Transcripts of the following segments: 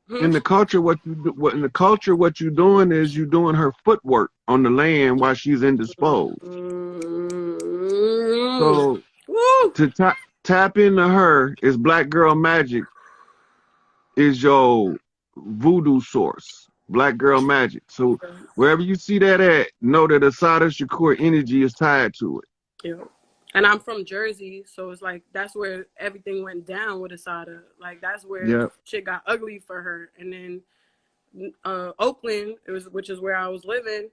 Hmm? In the culture, what you doing is you doing her footwork on the land while she's indisposed. Mm. So Woo! to tap into her is black girl magic, is your voodoo source. Black girl magic. So wherever you see that at, know that Asada Shakur energy is tied to it. Yeah. And I'm from Jersey, so it's like that's where everything went down with Asada. Like that's where Yep. shit got ugly for her. And then Oakland, which is where I was living.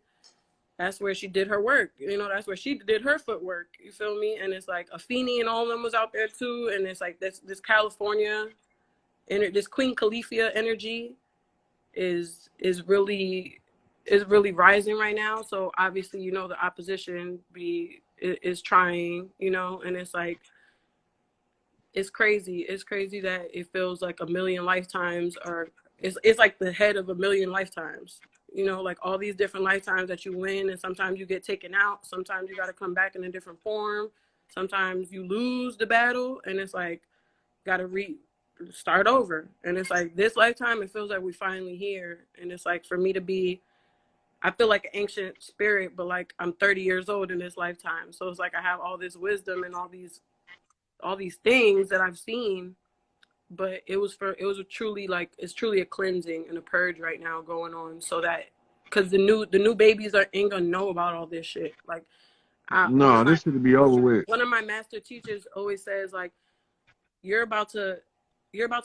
That's where she did her work. You know, that's where she did her footwork. You feel me? And it's like Afeni and all of them was out there too. And it's like this California and this Queen Califia energy is really rising right now. So obviously, you know, the opposition is trying, you know, and it's like it's crazy. It's crazy that it feels like a million lifetimes, or it's like the head of a million lifetimes. You know, like all these different lifetimes that you win, and sometimes you get taken out. Sometimes you got to come back in a different form. Sometimes you lose the battle, and it's like got to start over. And it's like this lifetime, it feels like we finally here. And it's like for me to be, I feel like an ancient spirit, but like I'm 30 years old in this lifetime. So it's like I have all this wisdom and all these things that I've seen, but it was truly like it's truly a cleansing and a purge right now going on, so that because the new babies ain't gonna know about all this shit. Like I one of No, my this should be over with. one of my master teachers always says like you're about to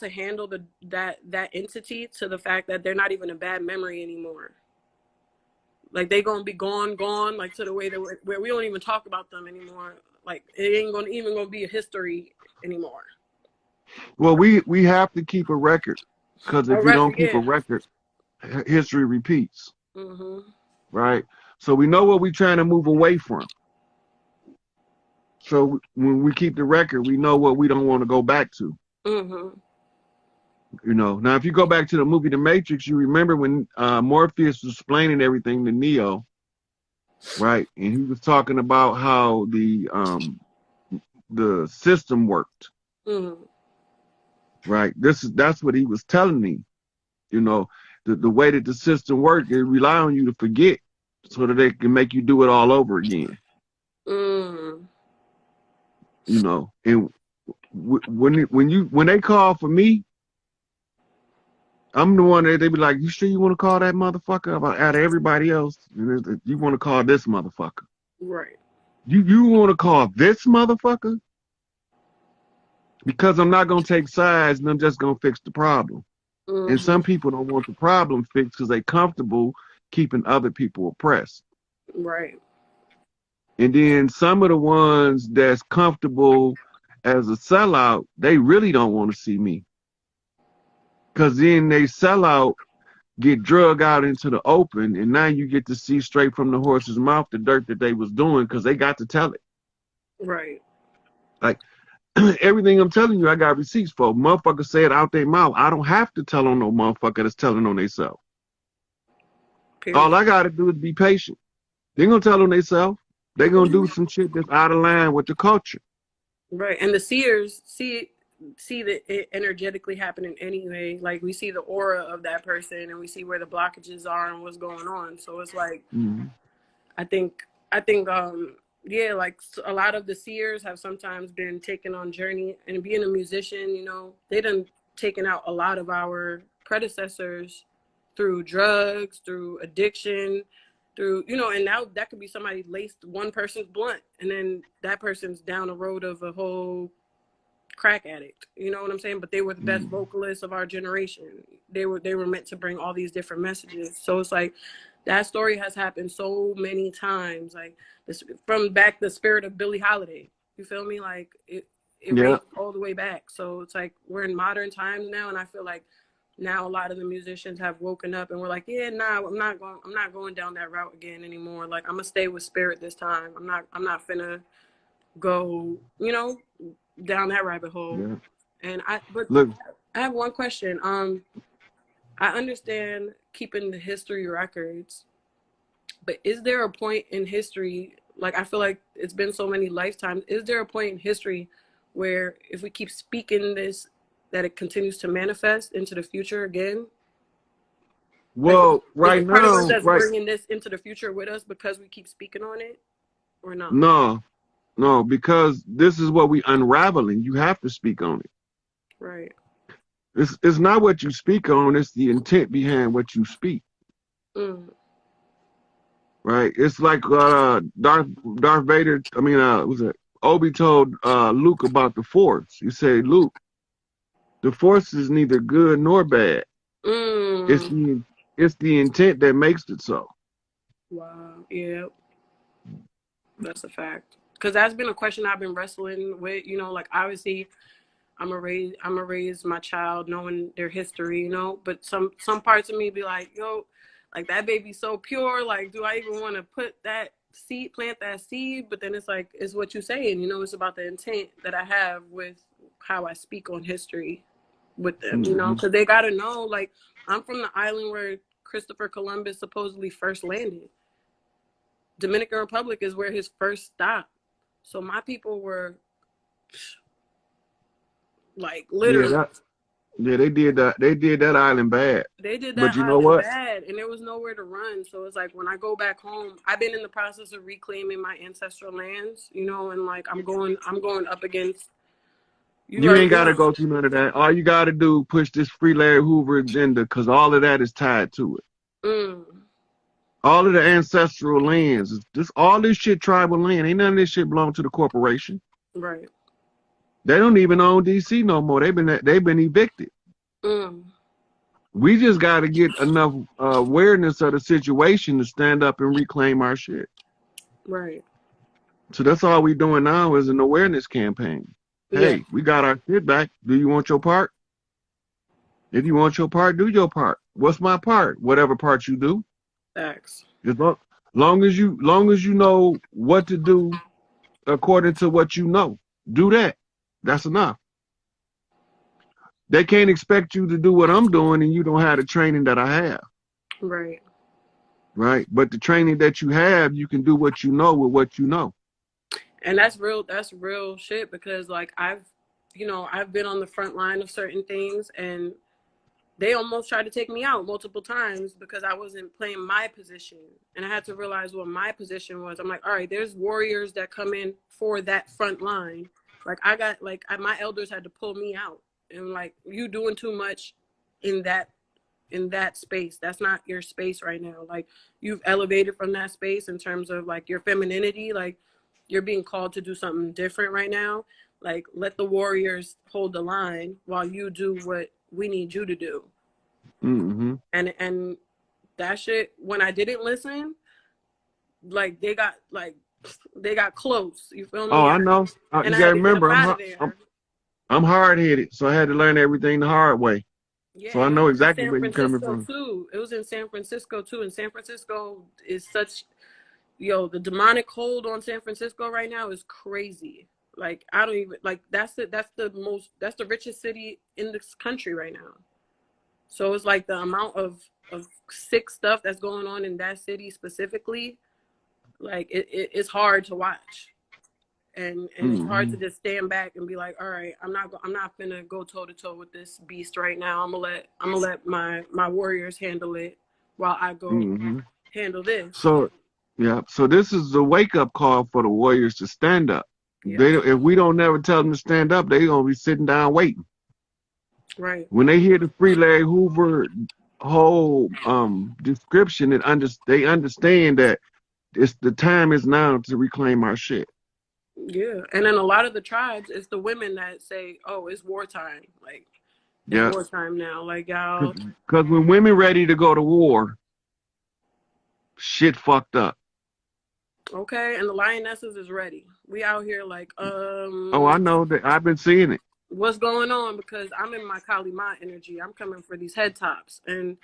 handle that entity to the fact that they're not even a bad memory anymore. Like they gonna be gone, like to the way that where we don't even talk about them anymore. Like it ain't gonna be a history anymore. Well, we have to keep a record, because A if you don't record, keep a yeah. record, history repeats, Mhm. right? So we know what we're trying to move away from. So when we keep the record, we know what we don't want to go back to. Mhm. You know. Now, if you go back to the movie The Matrix, you remember when Morpheus was explaining everything to Neo, right? And he was talking about how the system worked, Mhm. right? That's what he was telling me. You know, the way that the system worked, it rely on you to forget so that they can make you do it all over again. Mm. You know, and when they call for me, I'm the one that they be like, "You sure you want to call that motherfucker about out of everybody else? You want to call this motherfucker? Right. You want to call this motherfucker? Because I'm not gonna take sides and I'm just gonna fix the problem." And Mhm. some people don't want the problem fixed because they comfortable keeping other people oppressed. Right. And then some of the ones that's comfortable as a sellout, they really don't want to see me. Cause then they sell out, get drug out into the open, and now you get to see straight from the horse's mouth the dirt that they was doing because they got to tell it. Right. Like everything I'm telling you, I got receipts for. Motherfuckers say it out their mouth. I don't have to tell on no motherfucker that's telling on themselves. All Period. I gotta do is be patient. They're gonna tell on themselves. They're gonna do Mhm. some shit that's out of line with the culture. Right. And the seers see that it energetically happening anyway. Like we see the aura of that person, and we see where the blockages are and what's going on. So it's like Mm-hmm. I think yeah, like a lot of the seers have sometimes been taken on journey, and being a musician, you know, they done taken out a lot of our predecessors through drugs, through addiction, through, you know, and now that could be somebody laced one person's blunt, and then that person's down the road of a whole crack addict. You know what I'm saying? But they were the best Mm-hmm. vocalists of our generation. They were meant to bring all these different messages. So it's like that story has happened so many times. Like this from back the spirit of Billie Holiday. You feel me? Like it Yeah. ranged all the way back. So it's like we're in modern times now, and I feel like now a lot of the musicians have woken up and we're like, yeah, nah, I'm not going down that route again anymore. Like I'm gonna stay with spirit this time. I'm not finna go, down that rabbit hole. Yeah. But Look, I have one question. I understand keeping the history records, but is there a point in history, like I feel like it's been so many lifetimes, is there a point in history where if we keep speaking this, that it continues to manifest into the future again? Like, Well, is right it part of us now, that's right? bringing this into the future with us because we keep speaking on it, or not? No, no, because this is what we unraveling. You have to speak on it. Right. It's not what you speak on, it's the intent behind what you speak. Mm. Right? It's like Darth Vader, I mean was it Obi told Luke about the Force. He said, Luke, the Force is neither good nor bad. It's Mm. the it's the intent that makes it so. Wow. Yeah, that's a fact. Because that's been a question I've been wrestling with. You know, like obviously, I'm gonna raise my child knowing their history. You know, but some parts of me be like, yo, like that baby's so pure. Like, do I even want to plant that seed? But then it's like, it's what you saying. You know, it's about the intent that I have with how I speak on history with them. You know, Mm-hmm. because they gotta know. Like, I'm from the island where Christopher Columbus supposedly first landed. Dominican Republic is where his first stop. So my people were like Yeah, literally, they did that island bad. they did But that you know island what? bad and there was nowhere to run. So it's like when I go back home, I've been in the process of reclaiming my ancestral lands, you know, and like I'm going up against, you You already ain't gotta know. go through none of that. All you gotta do push this free Larry Hoover agenda, cause all of that is tied to it. Mm, All of the ancestral lands, all this shit tribal land. Ain't none of this shit belong to the corporation. right. They don't even own DC no more. They've been evicted. Mm, We just got to get enough awareness of the situation to stand up and reclaim our shit. right. So that's all we doing now is an awareness campaign. Yeah. Hey, we got our shit back. Do you want your part? If you want your part, do your part. What's my part? Whatever part you do. Facts. As long as you know what to do according to what you know, do that. That's enough. They can't expect you to do what I'm doing and you don't have the training that I have. Right. Right? But the training that you have, you can do what you know with what you know. And that's real shit because like I've been on the front line of certain things and they almost tried to take me out multiple times because I wasn't playing my position. And I had to realize what my position was. I'm like, all right, there's warriors that come in for that front line. Like my elders had to pull me out. And like, you doing too much in that space. That's not your space right now. Like, you've elevated from that space in terms of like your femininity. Like, you're being called to do something different right now. Like, let the warriors hold the line while you do what we need you to do. Mm-hmm. And that shit, when I didn't listen, like they got close. You feel Oh, me? I know. And You I had gotta to get up remember, out of I'm there. I'm hard headed, so I had to learn everything the hard way. Yeah, So I and it know was in exactly San where you're coming Francisco from. too. It was in San Francisco too. And San Francisco is such, the demonic hold on San Francisco right now is crazy. Like, I don't even like, that's the richest city in this country right now. So it's like the amount of sick stuff that's going on in that city specifically, like it's hard to watch. And it's hard Mm-hmm. to just stand back and be like, all right, I'm not gonna go toe to toe with this beast right now. I'm gonna let my warriors handle it while I go Mm-hmm. handle this. So yeah, so this is a wake up call for the Warriors to stand up. Yep. If we don't never tell them to stand up, they gonna be sitting down waiting. Right. When they hear the Free Larry Hoover whole description, they understand that the time is now to reclaim our shit. Yeah. And then a lot of the tribes, it's the women that say, oh, it's wartime. Like, it's Yeah, wartime now. Like, y'all. because when women ready to go to war, shit fucked up. Okay. And the lionesses is ready. We out here like, Oh, I know that. I've been seeing it. what's going on? Because I'm in my Kali Ma energy. I'm coming for these head tops. And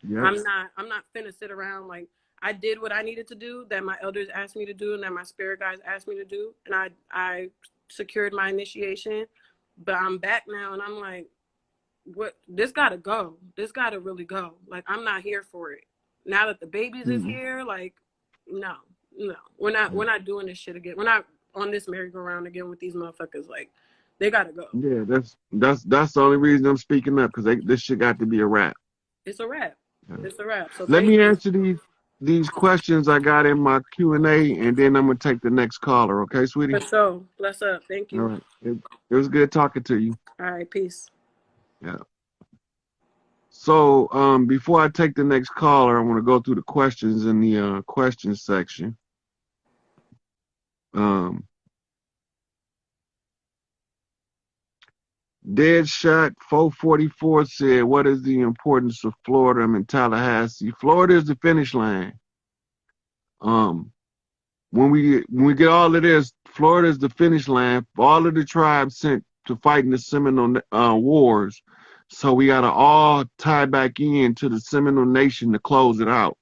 Yeah. I'm not finna sit around. Like, I did what I needed to do that my elders asked me to do and that my spirit guides asked me to do. And I secured my initiation. But I'm back now and I'm like, what, this gotta go. This gotta really go. Like, I'm not here for it. Now that the babies is Mm-hmm. here, like, no. We're not doing this shit again. We're not on this merry-go-round again with these motherfuckers. Like, they gotta go. Yeah, that's the only reason I'm speaking up because this shit got to be a wrap. It's a wrap. Yeah. It's a wrap. So Let thank me you. answer these questions I got in my Q&A, and then I'm gonna take the next caller. Okay, For sweetie? sure. Bless up. Thank All you. right. It was good talking to you. All right. Peace. Yeah. So before I take the next caller, I want to go through the questions in the questions section. Um, Deadshot 444 said, "What is the importance of Florida and Tallahassee? Florida is the finish line. Um, when we get all of this, Florida is the finish line for all of the tribes sent to fight in the Seminole Wars. So we gotta all tie back in to the Seminole Nation to close it out."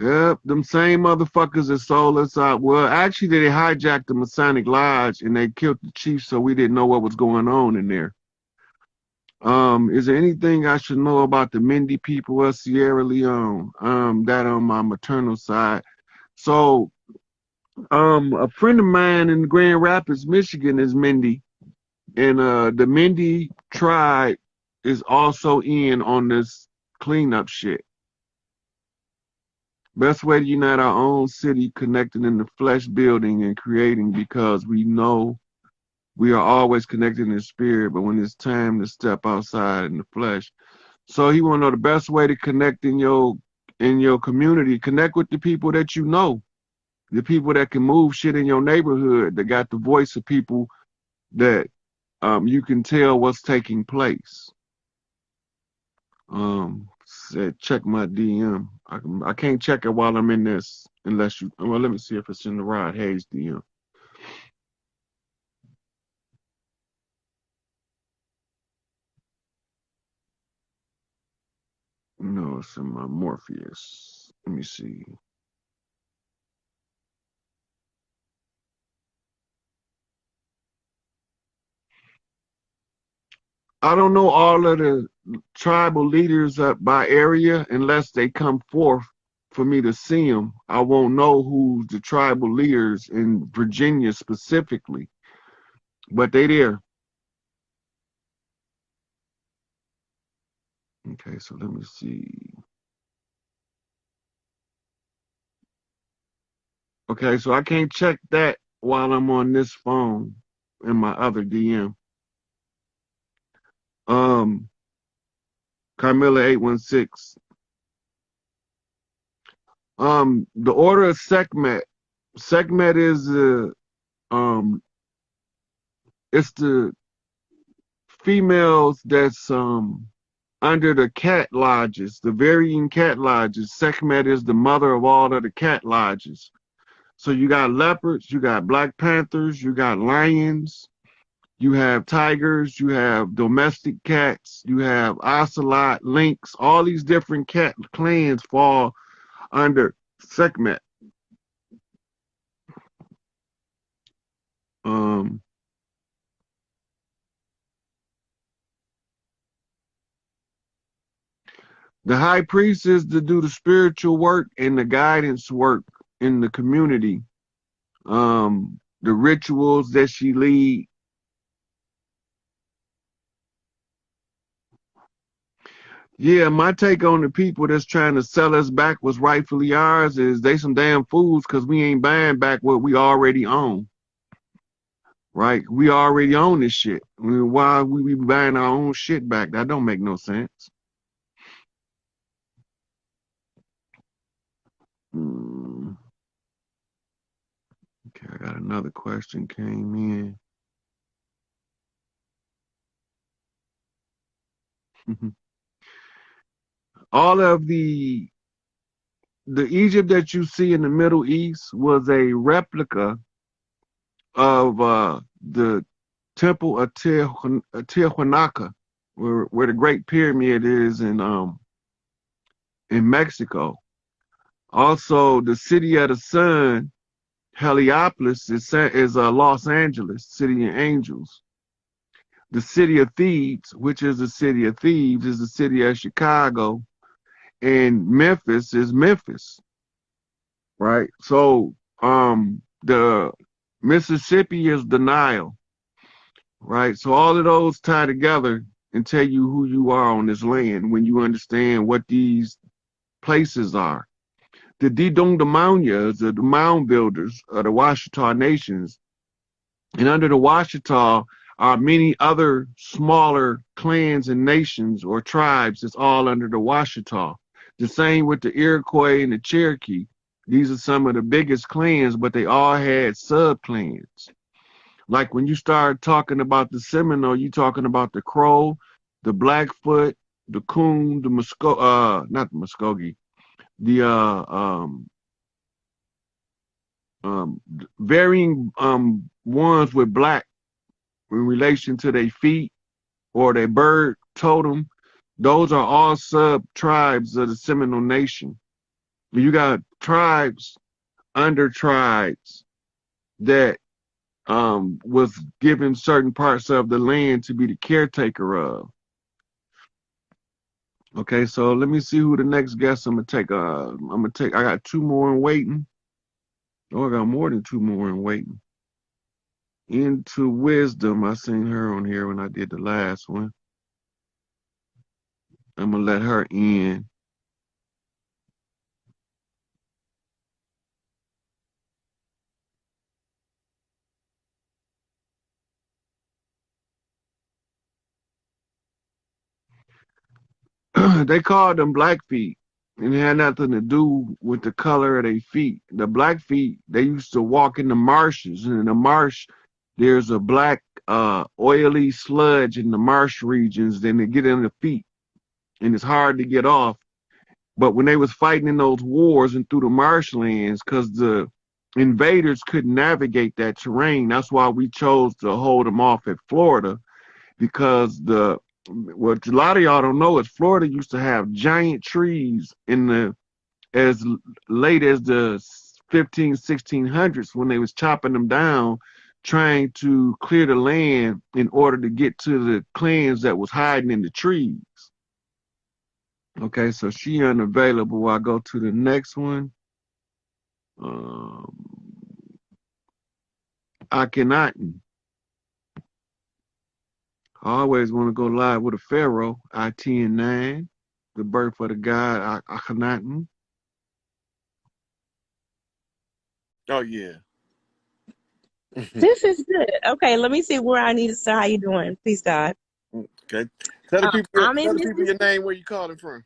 Yep, them same motherfuckers that sold us out. Well, actually, they hijacked the Masonic Lodge and they killed the chief, so we didn't know what was going on in there. Is there anything I should know about the Mindy people of Sierra Leone? That on my maternal side. So, a friend of mine in Grand Rapids, Michigan, is Mindy, and the Mindy tribe is also in on this cleanup shit. Best way to unite our own city, connecting in the flesh, building and creating, because we know we are always connected in the spirit, but when it's time to step outside in the flesh. So he want to know the best way to connect in your community. Connect with the people that you know, the people that can move shit in your neighborhood, that got the voice of people that you can tell what's taking place. Said check my DM. I can't check it while I'm in this unless you. Well, let me see if it's in the Rod Hayes DM. No, it's in my Morpheus. Let me see. I don't know all of the tribal leaders up by area unless they come forth for me to see them. I won't know who's the tribal leaders in Virginia specifically, but they there. Okay, so let me see. Okay, so I can't check that while I'm on this phone in my other DM. Um, Carmilla 816. The order of Sekhmet. Sekhmet is it's the females that's under the cat lodges, the varying cat lodges. Sekhmet is the mother of all of the cat lodges. So you got leopards, you got black panthers, you got lions, you have tigers, you have domestic cats, you have ocelot, lynx. All these different cat clans fall under Sekhmet. Um, the high priest is to do the spiritual work and the guidance work in the community. The rituals that she lead. Yeah, my take on the people that's trying to sell us back what's rightfully ours is they some damn fools because we ain't buying back what we already own. Right? We already own this shit. I mean, why we be buying our own shit back? That don't make no sense. Hmm. Okay, I got another question came in. All of the Egypt that you see in the Middle East was a replica of the Temple of Tiahuanaca, where the Great Pyramid is in Mexico. Also, the City of the Sun, Heliopolis, is Los Angeles, City of Angels. The City of Thebes, which is the City of Thebes, is the City of Chicago, and Memphis is Memphis, right? So, the Mississippi is the Nile, right? So all of those tie together and tell you who you are on this land when you understand what these places are. The Didongdamanias, the mound builders of the Washita Nations, and under the Washita are many other smaller clans and nations or tribes that's all under the Washita. The same with the Iroquois and the Cherokee. These are some of the biggest clans, but they all had sub-clans. Like when you start talking about the Seminole, you talking about the Crow, the Blackfoot, the Coon, the not the Muskogee, the varying ones with black in relation to their feet or their bird totem. Those are all sub-tribes of the Seminole Nation. You got tribes under tribes that was given certain parts of the land to be the caretaker of. Okay, so let me see who the next guest I'm gonna take. I got two more in waiting. Oh, I got more than two more in waiting. Into Wisdom, I seen her on here when I did the last one. I'm gonna let her in. They called them Blackfeet, and it had nothing to do with the color of their feet. The Blackfeet, they used to walk in the marshes, and in the marsh, there's a black, oily sludge in the marsh regions. Then they get in the feet, and it's hard to get off. But when they was fighting in those wars and through the marshlands, because the invaders couldn't navigate that terrain, that's why we chose to hold them off at Florida, because what a lot of y'all don't know is Florida used to have giant trees in the as late as the 1600s when they was chopping them down, trying to clear the land in order to get to the clans that was hiding in the trees. Okay, so she unavailable. I go to the next one. Akhenaten. I always want to go live with a pharaoh. I-10-9, the birth of the god Akhenaten. Oh yeah. This is good. Okay, let me see where I need to start. How you doing? Please, God. Okay. Tell the people your name, where you calling from.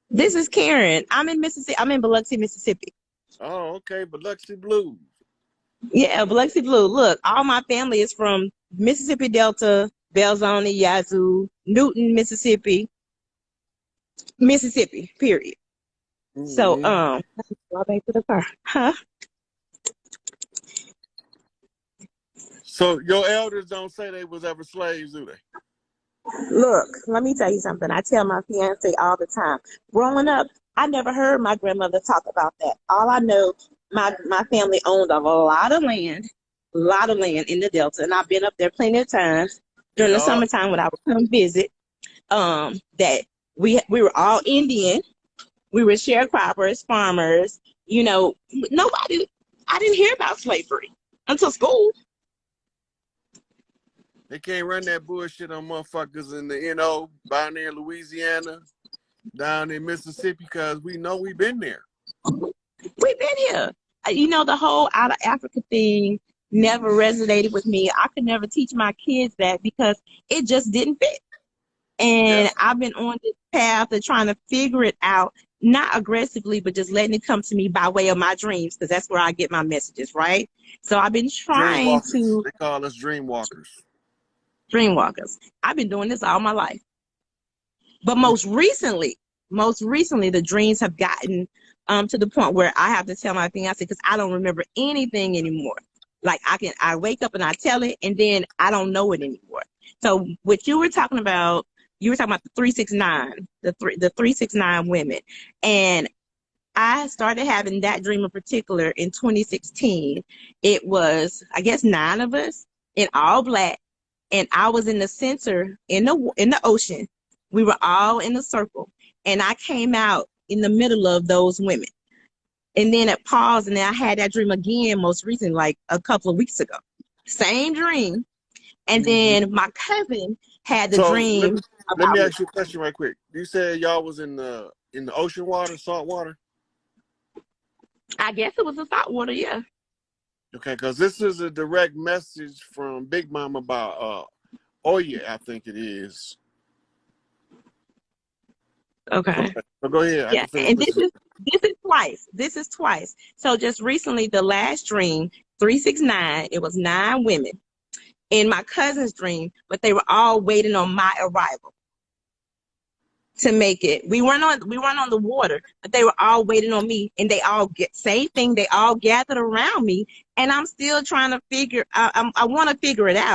This is Karen. I'm in Mississippi. I'm in Biloxi, Mississippi. Oh, okay. Biloxi Blues. Yeah, Biloxi Blue. Look, all my family is from Mississippi Delta, Belzoni, Yazoo, Newton, Mississippi, period. So, go back to the car. Huh? So your elders don't say they was ever slaves, do they? Look, let me tell you something. I tell my fiance all the time. Growing up, I never heard my grandmother talk about that. All I know, my family owned a lot of land in the Delta, and I've been up there plenty of times during the summertime when I would come visit. That we were all Indian. We were sharecroppers, farmers. You know, I didn't hear about slavery until school. They can't run that bullshit on motherfuckers in the down there in Louisiana, down in Mississippi, because we know we've been there. We've been here. You know, the whole out of Africa thing never resonated with me. I could never teach my kids that because it just didn't fit. And I've been on this path of trying to figure it out, not aggressively, but just letting it come to me by way of my dreams, because that's where I get my messages, right? So I've been trying to... They call us dreamwalkers. Dreamwalkers. I've been doing this all my life. But most recently, the dreams have gotten to the point where I have to tell my fiance because I don't remember anything anymore. Like I wake up and I tell it, and then I don't know it anymore. So what you were talking about the 369, the 369 women, and I started having that dream in particular in 2016. It was, I guess, 9 of us in all black, and I was in the center in the ocean. We were all in a circle, and I came out in the middle of those women. and then it paused, and then I had that dream again most recently, like a couple of weeks ago. Same dream. And then my cousin had the So dream let about me me. ask you a question right quick. You said y'all was in the ocean water, salt water? I guess it was the salt water, yeah. Okay, because this is a direct message from Big Mom about Oya, I think it is. Okay. So go ahead. I Yeah, can finish and listening. this is twice. This is twice. So just recently, the last dream, 369, it was 9 women in my cousin's dream, but they were all waiting on my arrival to make it. We weren't on the water, but they were all waiting on me, and they all get same thing. They all gathered around me, and I'm still trying to figure. I want to figure it out.